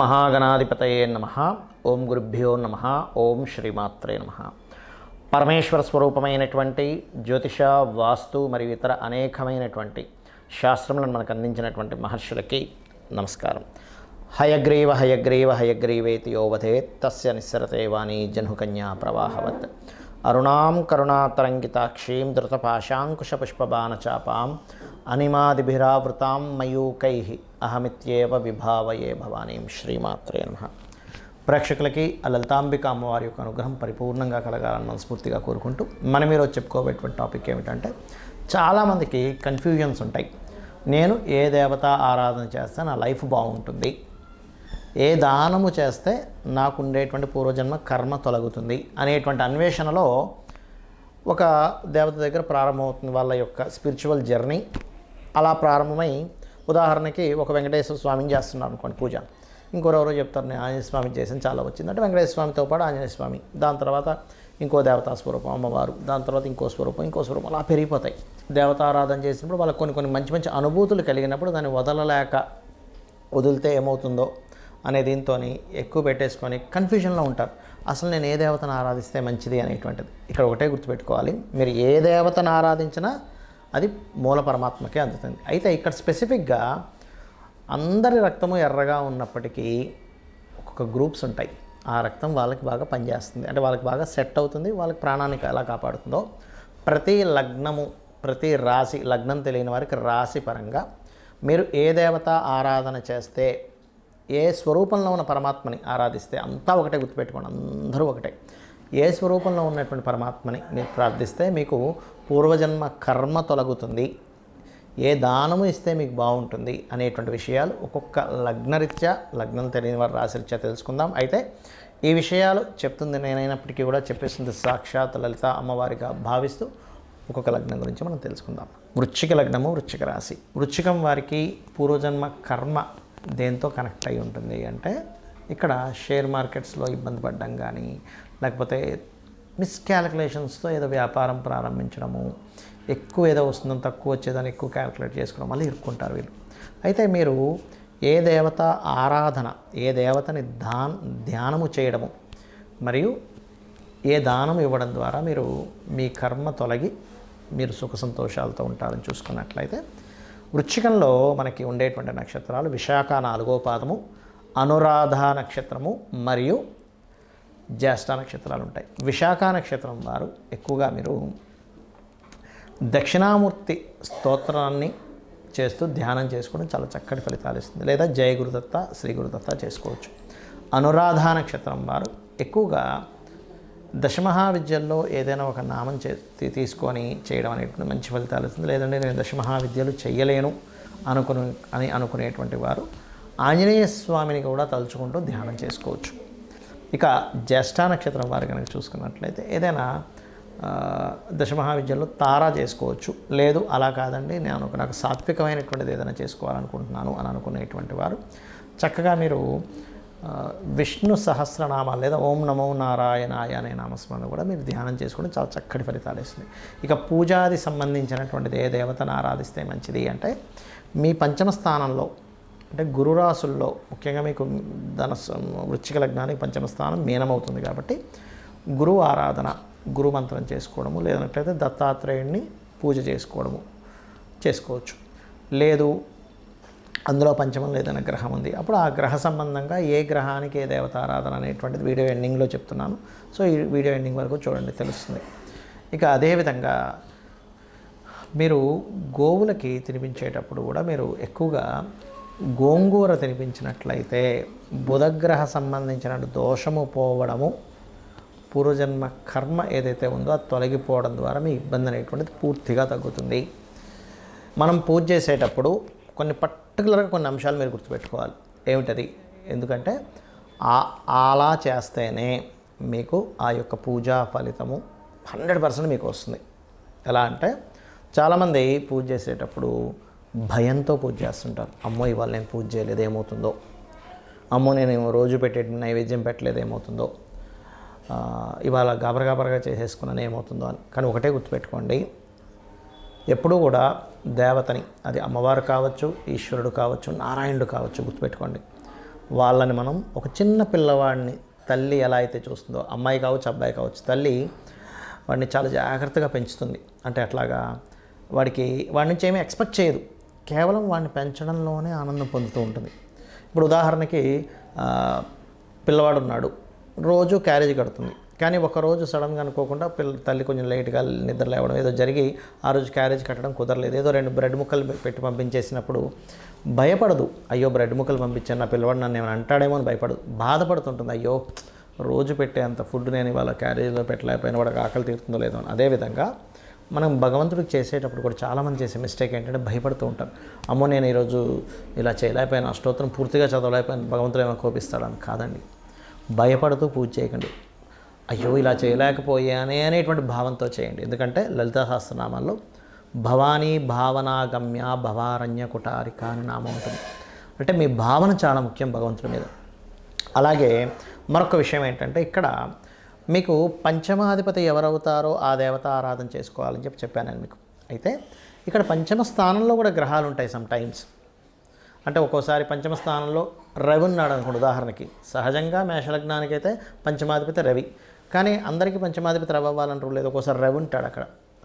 మహాగణాధిపతయే నమః. ఓం గురుభ్యో నమః. ఓం శ్రీమాత్రే నమః. పరమేశ్వర స్వరూపమైనటువంటి జ్యోతిష, వాస్తు మరియు ఇతర అనేకమైనటువంటి శాస్త్రములను మనకు అందించినటువంటి మహర్షులకి నమస్కారం. హయగ్రీవ హయగ్రీవ హయగ్రీవేతి యోవధేత్ తస్య నిస్సరతే వాణి జహ్నుకన్యా ప్రవాహవత్. అరుణాం కరుణాతరంగితాక్షీం ధృతపాశాంకుశపుష్పబాణచాపాం అనిమాదిభిరావృతాం మయూకైః అహమిత్యేవ విభావయే భవానీం. శ్రీమాత్రే నమః. ప్రేక్షకులకి ఆ లలితాంబిక అమ్మవారి యొక్క అనుగ్రహం పరిపూర్ణంగా కలగాలని మనస్ఫూర్తిగా కోరుకుంటూ మనం ఈరోజు చెప్పుకోబోయేటువంటి టాపిక్ ఏమిటంటే, చాలామందికి కన్ఫ్యూజన్స్ ఉంటాయి. నేను ఏ దేవత ఆరాధన చేస్తే నా లైఫ్ బాగుంటుంది, ఏ దానము చేస్తే నాకు ఉండేటువంటి పూర్వజన్మ కర్మ తొలగుతుంది అనేటువంటి అన్వేషణలో ఒక దేవత దగ్గర ప్రారంభమవుతుంది వాళ్ళ యొక్క స్పిరిచువల్ జర్నీ. అలా ప్రారంభమై, ఉదాహరణకి ఒక వెంకటేశ్వర స్వామిని చేస్తున్నారు అనుకోండి పూజ, ఇంకోరెవరో చెప్తారు నేను ఆంజనేయ స్వామి చేసిన చాలా వచ్చింది అంటే వెంకటేశ్వర స్వామితో పాటు ఆంజనేయ స్వామి, దాని తర్వాత ఇంకో దేవతా స్వరూపం అమ్మవారు, దాని తర్వాత ఇంకో స్వరూపం అలా పెరిగిపోతాయి. దేవతారాధన చేసినప్పుడు వాళ్ళకి కొన్ని మంచి మంచి అనుభూతులు కలిగినప్పుడు దాన్ని వదిలితే ఏమవుతుందో అనే దీంతో ఎక్కువ పెట్టేసుకొని కన్ఫ్యూజన్లో ఉంటారు. అసలు నేను ఏ దేవతను ఆరాధిస్తే మంచిది అనేటువంటిది ఇక్కడ ఒకటే గుర్తుపెట్టుకోవాలి. మీరు ఏ దేవతను ఆరాధించినా అది మూల పరమాత్మకే అందుతుంది. అయితే ఇక్కడ స్పెసిఫిక్గా అందరి రక్తము ఎర్రగా ఉన్నప్పటికీ ఒక్కొక్క గ్రూప్స్ ఉంటాయి. ఆ రక్తం వాళ్ళకి బాగా పనిచేస్తుంది, అంటే వాళ్ళకి బాగా సెట్ అవుతుంది, వాళ్ళకి ప్రాణానికి ఎలా కాపాడుతుందో. ప్రతి లగ్నము, ప్రతి రాశి, లగ్నం తెలియని వారికి రాశి పరంగా మీరు ఏ దేవత ఆరాధన చేస్తే, ఏ స్వరూపంలో ఉన్న పరమాత్మని ఆరాధిస్తే, అంతా ఒకటే గుర్తుపెట్టుకోండి, అందరూ ఒకటే. ఏ స్వరూపంలో ఉన్నటువంటి పరమాత్మని మీరు ప్రార్థిస్తే మీకు పూర్వజన్మ కర్మ తొలగుతుంది, ఏ దానము ఇస్తే మీకు బాగుంటుంది అనేటువంటి విషయాలు ఒక్కొక్క లగ్నరీత్యా, లగ్నం తెలియని వారి రాశిరీత్యా తెలుసుకుందాం. అయితే ఈ విషయాలు చెప్తుంది నేనైనప్పటికీ కూడా చెప్పేస్తుంది సాక్షాత్ లలిత అమ్మవారిగా భావిస్తూ ఒక్కొక్క లగ్నం గురించి మనం తెలుసుకుందాం. వృశ్చిక లగ్నము, వృశ్చిక రాశి. వృశ్చికం వారికి పూర్వజన్మ కర్మ దేంతో కనెక్ట్ అయి ఉంటుంది అంటే, ఇక్కడ షేర్ మార్కెట్స్లో ఇబ్బంది పడడం కానీ, లేకపోతే మిస్క్యాలిక్యులేషన్స్తో ఏదో వ్యాపారం ప్రారంభించడము, ఎక్కువ ఏదో వస్తుందని తక్కువ వచ్చేదాన్ని ఎక్కువ క్యాలిక్యులేట్ చేసుకోవడం వల్ల ఇరుక్కుంటారు వీళ్ళు. అయితే మీరు ఏ దేవత ఆరాధన, ఏ దేవతని ధ్యానము చేయడము మరియు ఏ దానం ఇవ్వడం ద్వారా మీరు మీ కర్మ తొలగి మీరు సుఖ సంతోషాలతో ఉంటారని చూసుకున్నట్లయితే, వృశ్చికంలో మనకి ఉండేటువంటి నక్షత్రాలు విశాఖ 4వ పాదము, అనురాధ నక్షత్రము మరియు జ్యేష్ఠ నక్షత్రాలు ఉంటాయి. విశాఖ నక్షత్రం వారు ఎక్కువగా మీరు దక్షిణామూర్తి స్తోత్రాన్ని చేస్తూ ధ్యానం చేసుకోవడం చాలా చక్కటి ఫలితాలు ఇస్తుంది, లేదా జయ గురుదత్త, శ్రీ గురుదత్త చేసుకోవచ్చు. అనురాధ నక్షత్రం వారు ఎక్కువగా దశమహావిద్యల్లో ఏదైనా ఒక నామం తీసుకొని చేయడం అనేటువంటి మంచి ఫలితాలు ఇస్తుంది. లేదంటే నేను దశమహావిద్యలు చేయలేను అనుకునేటువంటి వారు ఆంజనేయ స్వామిని కూడా తలుచుకుంటూ ధ్యానం చేసుకోవచ్చు. ఇక జ్యేష్ఠ నక్షత్రం వారు కనుక చూసుకున్నట్లయితే ఏదైనా దశమహావిద్యల్లో తారా చేసుకోవచ్చు. లేదు అలా కాదండి నాకు సాత్వికమైనటువంటిది ఏదైనా చేసుకోవాలనుకుంటున్నాను అని అనుకునేటువంటి వారు చక్కగా మీరు విష్ణు సహస్రనామాలు లేదా ఓం నమో నారాయణాయ అనే నామస్మరణ కూడా మీరు ధ్యానం చేసుకుంటే చాలా చక్కటి ఫలితాలు ఇస్తుంది. ఇక పూజాది సంబంధించినటువంటిది ఏ దేవతను ఆరాధిస్తే మంచిది అంటే, మీ పంచమ స్థానంలో అంటే గురురాశుల్లో ముఖ్యంగా మీకు వృశ్చిక లగ్నానికి పంచమ స్థానం మీనమవుతుంది కాబట్టి గురువు ఆరాధన, గురు మంత్రం చేసుకోవడము, లేదన్నట్లయితే దత్తాత్రేయుడిని పూజ చేసుకోవచ్చు. లేదు అందులో పంచమంలో ఏదైనా గ్రహం ఉంది, అప్పుడు ఆ గ్రహ సంబంధంగా ఏ గ్రహానికి ఏ దేవత ఆరాధన అనేటువంటిది వీడియో ఎండింగ్లో చెప్తున్నాను. సో ఈ వీడియో ఎండింగ్ వరకు చూడండి, తెలుస్తుంది. ఇక అదేవిధంగా మీరు గోవులకి తినిపించేటప్పుడు కూడా మీరు ఎక్కువగా గోంగూర తినిపించినట్లయితే బుధగ్రహ సంబంధించిన దోషము పోవడము, పూర్వజన్మ కర్మ ఏదైతే ఉందో అది తొలగిపోవడం ద్వారా మీ ఇబ్బంది అనేటువంటిది పూర్తిగా తగ్గుతుంది. మనం పూజ చేసేటప్పుడు పర్టికులర్గా కొన్ని అంశాలు మీరు గుర్తుపెట్టుకోవాలి. ఏమిటది? ఎందుకంటే అలా చేస్తేనే మీకు ఆ యొక్క పూజా ఫలితము 100% మీకు వస్తుంది. ఎలా అంటే, చాలామంది పూజ చేసేటప్పుడు భయంతో పూజ చేస్తుంటారు. అమ్మో ఇవాళ నేను పూజ చేయలేదు ఏమవుతుందో, అమ్మో నేను రోజు పెట్టే నైవేద్యం పెట్టలేదు ఏమవుతుందో, ఇవాళ గాబరగా చేసేసుకున్నాను ఏమవుతుందో అని. కానీ ఒకటే గుర్తుపెట్టుకోండి, ఎప్పుడూ కూడా దేవతని, అది అమ్మవారు కావచ్చు, ఈశ్వరుడు కావచ్చు, నారాయణుడు కావచ్చు, గుర్తుపెట్టుకోండి, వాళ్ళని మనం ఒక చిన్న పిల్లవాడిని తల్లి ఎలా అయితే చూస్తుందో, అమ్మాయి కావచ్చు అబ్బాయి కావచ్చు, తల్లి వాడిని చాలా జాగ్రత్తగా పెంచుతుంది. అంటే అట్లాగా వాడి నుంచి ఏమీ ఎక్స్పెక్ట్ చేయదు, కేవలం వాడిని పెంచడంలోనే ఆనందం పొందుతూ ఉంటుంది. ఇప్పుడు ఉదాహరణకి పిల్లవాడు ఉన్నాడు, రోజు క్యారేజ్ కడుతుంది. కానీ ఒకరోజు సడన్గా అనుకోకుండా తల్లి కొంచెం లేట్గా నిద్ర లేవడం ఏదో జరిగి ఆ రోజు క్యారేజ్ కట్టడం కుదరలేదు. ఏదో 2 బ్రెడ్ ముక్కలు పెట్టి పంపించేసినప్పుడు భయపడదు, అయ్యో బ్రెడ్ ముక్కలు పంపించాను నా పిల్లవాడు నన్ను ఏమైనా అంటాడేమో అని భయపడదు, బాధపడుతుంటుంది. అయ్యో రోజు పెట్టే అంత ఫుడ్ నేను ఇవాళ క్యారేజ్లో పెట్టలేకపోయినా వాడికి ఆకలి తీరుతుందో లేదో అని. అదేవిధంగా మనం భగవంతుడికి చేసేటప్పుడు కూడా చాలామంది చేసే మిస్టేక్ ఏంటంటే భయపడుతూ ఉంటారు. అమ్మో నేను ఈరోజు ఇలా చేయలేకపోయాను, అష్టోత్తరం పూర్తిగా చదవలేకపోయాను, భగవంతుడు ఏమైనా కోపిస్తాడని. కాదండి, భయపడుతూ పూజ చేయకండి. అయ్యో ఇలా చేయలేకపోయానే అనేటువంటి భావంతో చేయండి. ఎందుకంటే లలితా సహస్రనామాల్లో భవానీ భావనాగమ్య భవారణ్య కుటారిక అని నామం ఉంటుంది. అంటే మీ భావన చాలా ముఖ్యం భగవంతుడి మీద. అలాగే మరొక విషయం ఏంటంటే ఇక్కడ మీకు పంచమాధిపతి ఎవరవుతారో ఆ దేవత ఆరాధన చేసుకోవాలని చెప్పాను నేను మీకు. అయితే ఇక్కడ పంచమ స్థానంలో కూడా గ్రహాలు ఉంటాయి సమ్ టైమ్స్. అంటే ఒక్కోసారి పంచమ స్థానంలో రవి ఉన్నాడు అనుకోండి. ఉదాహరణకి సహజంగా మేషలగ్నానికి అయితే పంచమాధిపతి రవి, కానీ అందరికీ పంచమాధిపతి రవి అవ్వాలంటారు లేదు. ఒక్కోసారి రవి ఉంటాడు అక్కడ.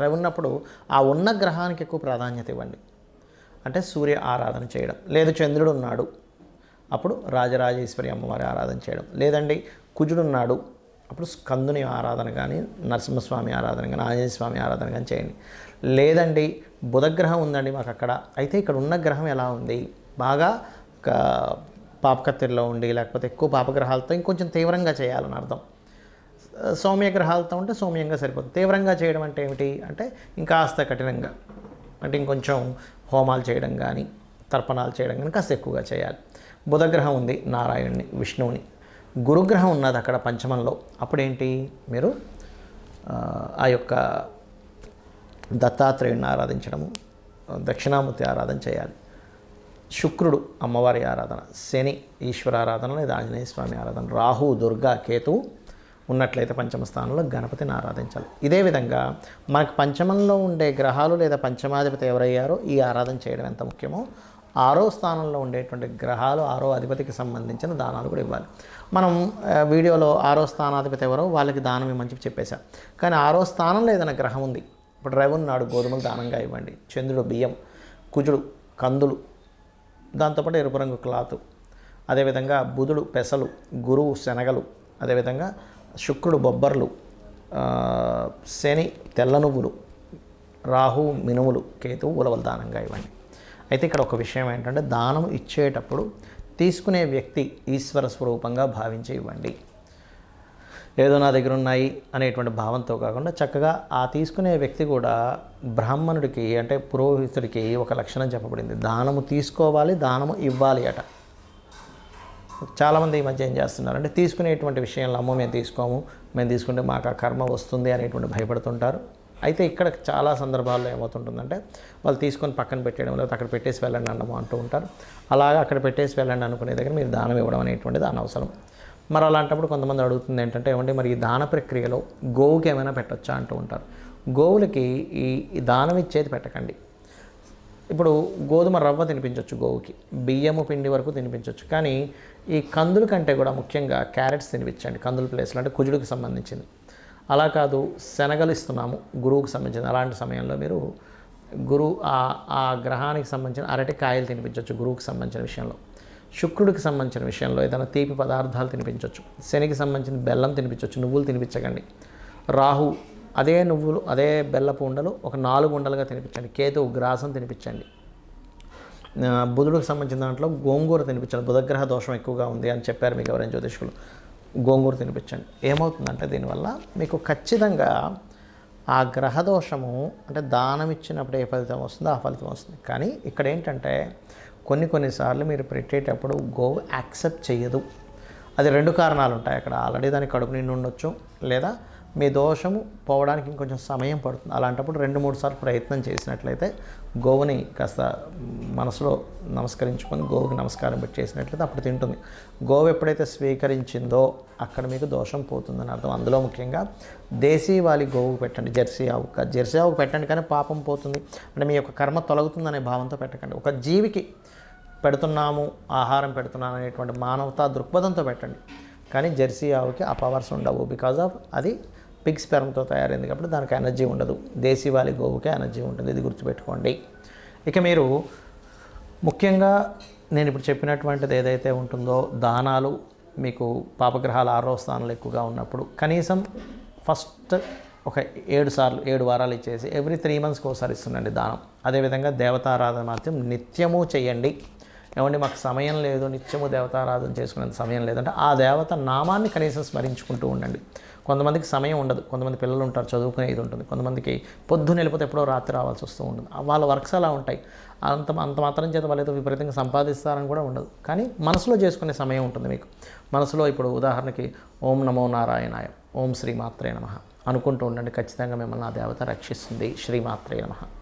రవి ఉన్నప్పుడు ఆ ఉన్న గ్రహానికి ఎక్కువ ప్రాధాన్యత ఇవ్వండి. అంటే సూర్య ఆరాధన చేయడం, లేదు చంద్రుడు ఉన్నాడు అప్పుడు రాజరాజేశ్వరి అమ్మవారి ఆరాధన చేయడం, లేదండి కుజుడు ఉన్నాడు అప్పుడు స్కందుని ఆరాధన కానీ నరసింహస్వామి ఆరాధన కానీ ఆంజనేయ స్వామి ఆరాధన కానీ చేయండి. లేదండి బుధగ్రహం ఉందండి మాకు అక్కడ, అయితే ఇక్కడ ఉన్న గ్రహం ఎలా ఉంది, బాగా పాపకత్తిరిలో ఉండి లేకపోతే ఎక్కువ పాపగ్రహాలతో ఇంకొంచెం తీవ్రంగా చేయాలని అర్థం. సౌమ్య గ్రహాలతో ఉంటే సౌమ్యంగా సరిపోతుంది. తీవ్రంగా చేయడం అంటే ఏమిటి అంటే ఇంకాస్త కఠినంగా, అంటే ఇంకొంచెం హోమాలు చేయడం కానీ తర్పణాలు చేయడం కానీ కాస్త ఎక్కువగా చేయాలి. బుధగ్రహం ఉంది నారాయణుని విష్ణువుని, గురుగ్రహం ఉన్నది అక్కడ పంచమంలో, అప్పుడేంటి మీరు ఆ యొక్క దత్తాత్రేయుని ఆరాధించడము, దక్షిణామూర్తి ఆరాధన చేయాలి. శుక్రుడు అమ్మవారి ఆరాధన, శని ఈశ్వర ఆరాధన లేదా ఆంజనేయ స్వామి ఆరాధన, రాహు దుర్గా కేతువు ఉన్నట్లయితే పంచమ స్థానంలో గణపతిని ఆరాధించాలి. ఇదే విధంగా మనకు పంచమంలో ఉండే గ్రహాలు లేదా పంచమాధిపతి ఎవరయ్యారో ఈ ఆరాధన చేయడం ఎంత ముఖ్యమో 6వ స్థానంలో ఉండేటువంటి గ్రహాలు 6వ అధిపతికి సంబంధించిన దానాలు కూడా ఇవ్వాలి. మనం వీడియోలో 6వ స్థానాధిపతి ఎవరో వాళ్ళకి దానం ఇవ్వమని చెప్పేశాం. కానీ 6వ స్థానంలో ఏదైనా గ్రహం ఉంది, ఇప్పుడు రవి ఉన్నాడు గోధుమలు దానంగా ఇవ్వండి, చంద్రుడు బియ్యం, కుజుడు కందులు, దాంతోపాటు ఎరుపు రంగు క్లాత్, అదేవిధంగా బుధుడు పెసలు, గురువు శనగలు, అదేవిధంగా శుక్రుడు బొబ్బర్లు, శని తెల్ల నువ్వులు, రాహు మినుములు, కేతువు ఉలవలు దానంగా ఇవ్వండి. అయితే ఇక్కడ ఒక విషయం ఏంటంటే దానం ఇచ్చేటప్పుడు తీసుకునే వ్యక్తి ఈశ్వర స్వరూపంగా భావించి ఇవ్వండి. ఏదో నా దగ్గర ఉన్నాయి అనేటువంటి భావంతో కాకుండా చక్కగా ఆ తీసుకునే వ్యక్తి కూడా బ్రాహ్మణుడికి అంటే పురోహితుడికి ఒక లక్షణం చెప్పబడింది, దానము తీసుకోవాలి దానము ఇవ్వాలి అట. చాలామంది ఈ మధ్య ఏం చేస్తున్నారంటే తీసుకునేటువంటి విషయంలో అమ్మో మేము తీసుకోము, మేము తీసుకుంటే మాకు ఆ కర్మ వస్తుంది అనేటువంటి భయపడుతుంటారు. అయితే ఇక్కడ చాలా సందర్భాల్లో ఏమవుతుంటుందంటే వాళ్ళు తీసుకొని పక్కన పెట్టేయడం లేదా అక్కడ పెట్టేసి వెళ్ళండి అన్నమో అంటూ ఉంటారు. అలాగా అక్కడ పెట్టేసి వెళ్ళండి అనుకునే దగ్గర మీరు దానం ఇవ్వడం అనేటువంటిది అనవసరం. మరి అలాంటప్పుడు కొంతమంది అడుగుతుంది ఏంటంటే ఏమంటే మరి ఈ దాన ప్రక్రియలో గోవుకి ఏమైనా పెట్టొచ్చా అంటూ ఉంటారు. గోవులకి ఈ దానం ఇచ్చేది పెట్టకండి. ఇప్పుడు గోధుమ రవ్వ తినిపించవచ్చు గోవుకి, బియ్యము పిండి వరకు తినిపించవచ్చు, కానీ ఈ కందుల కంటే కూడా ముఖ్యంగా క్యారెట్స్ తినిపించండి కందుల ప్లేస్లో, అంటే కుజుడికి సంబంధించింది. అలా కాదు శనగలు ఇస్తున్నాము గురువుకి సంబంధించింది, అలాంటి సమయంలో మీరు ఆ గ్రహానికి సంబంధించిన అరటికాయలు తినిపించవచ్చు గురువుకి సంబంధించిన విషయంలో. శుక్రుడికి సంబంధించిన విషయంలో ఏదైనా తీపి పదార్థాలు తినిపించవచ్చు. శనికి సంబంధించిన బెల్లం తినిపించవచ్చు, నువ్వులు తినిపించకండి. రాహు అదే నువ్వులు అదే బెల్లపు ఉండలు ఒక 4 ఉండలుగా తినిపించండి. కేతువు గ్రాసం తినిపించండి. బుధుడికి సంబంధించిన దాంట్లో గోంగూర తినిపించండి. బుధగ్రహ దోషం ఎక్కువగా ఉంది అని చెప్పారు మీకు ఎవరైనా జ్యోతిష్కులు, గోంగూర తినిపించండి. ఏమవుతుందంటే దీనివల్ల మీకు ఖచ్చితంగా ఆ గ్రహదోషము అంటే దానం ఇచ్చినప్పుడు ఏ ఫలితం వస్తుందో ఆ ఫలితం వస్తుంది. కానీ ఇక్కడ ఏంటంటే కొన్నిసార్లు మీరు పెట్టేటప్పుడు గోవు యాక్సెప్ట్ చేయదు. అది 2 కారణాలు ఉంటాయి అక్కడ. ఆల్రెడీ దానికి కడుపు నిండి ఉండొచ్చు, లేదా మీ దోషము పోవడానికి ఇంకొంచెం సమయం పడుతుంది. అలాంటప్పుడు 2-3 సార్లు ప్రయత్నం చేసినట్లయితే గోవుని కాస్త మనసులో నమస్కరించుకొని గోవుకి నమస్కారం పెట్టి చేసినట్లయితే అప్పుడు తింటుంది. గోవు ఎప్పుడైతే స్వీకరించిందో అక్కడ మీకు దోషం పోతుందని అర్థం. అందులో ముఖ్యంగా దేశీవాలి గోవుకు పెట్టండి, జెర్సీ ఆవుకు పెట్టండి, కానీ పాపం పోతుంది అంటే మీ యొక్క కర్మ తొలగుతుందనే భావంతో పెట్టకండి. ఒక జీవికి పెడుతున్నాము, ఆహారం పెడుతున్నాను అనేటువంటి మానవతా దృక్పథంతో పెట్టండి. కానీ జెర్సీ ఆవుకి ఆ పవర్స్ ఉండవు. బికాజ్ ఆఫ్ అది పిగ్ స్పెర్మ్తో తయారైంది కాబట్టి దానికి ఎనర్జీ ఉండదు. దేశీవాలి గోవుకే ఎనర్జీ ఉంటుంది. ఇది గుర్తుపెట్టుకోండి. ఇక మీరు ముఖ్యంగా నేను ఇప్పుడు చెప్పినటువంటిది ఏదైతే ఉంటుందో దానాలు, మీకు పాపగ్రహాలు 6వ స్థానంలో ఎక్కువగా ఉన్నప్పుడు కనీసం ఫస్ట్ ఒక 7 వారాలు ఇచ్చేసి ఎవ్రీ 3 మంత్స్కి ఒకసారి ఇస్తుండండి దానం. అదేవిధంగా దేవతారాధన మాత్రం నిత్యము చేయండి. ఏమండి మాకు సమయం లేదు, నిత్యము దేవతారాధన చేసుకునేంత సమయం లేదంటే ఆ దేవత నామాన్ని కనీసం స్మరించుకుంటూ ఉండండి. కొంతమందికి సమయం ఉండదు, కొంతమంది పిల్లలు ఉంటారు, చదువుకునేది ఉంటుంది, కొంతమందికి పొద్దున్న వెళ్ళిపోతే ఎప్పుడో రాత్రి రావాల్సి వస్తూ ఉంటుంది. వాళ్ళ వర్క్స్ అలా ఉంటాయి. అంత మాత్రం చేత వాళ్ళు ఏదో విపరీతంగా సంపాదిస్తారని కూడా ఉండదు. కానీ మనసులో చేసుకునే సమయం ఉంటుంది మీకు. మనసులో ఇప్పుడు ఉదాహరణకి ఓం నమో నారాయణాయ, ఓం శ్రీమాత్రే నమః అనుకుంటూ ఉండండి. ఖచ్చితంగా మిమ్మల్ని ఆ దేవత రక్షిస్తుంది. శ్రీమాత్రే నమః.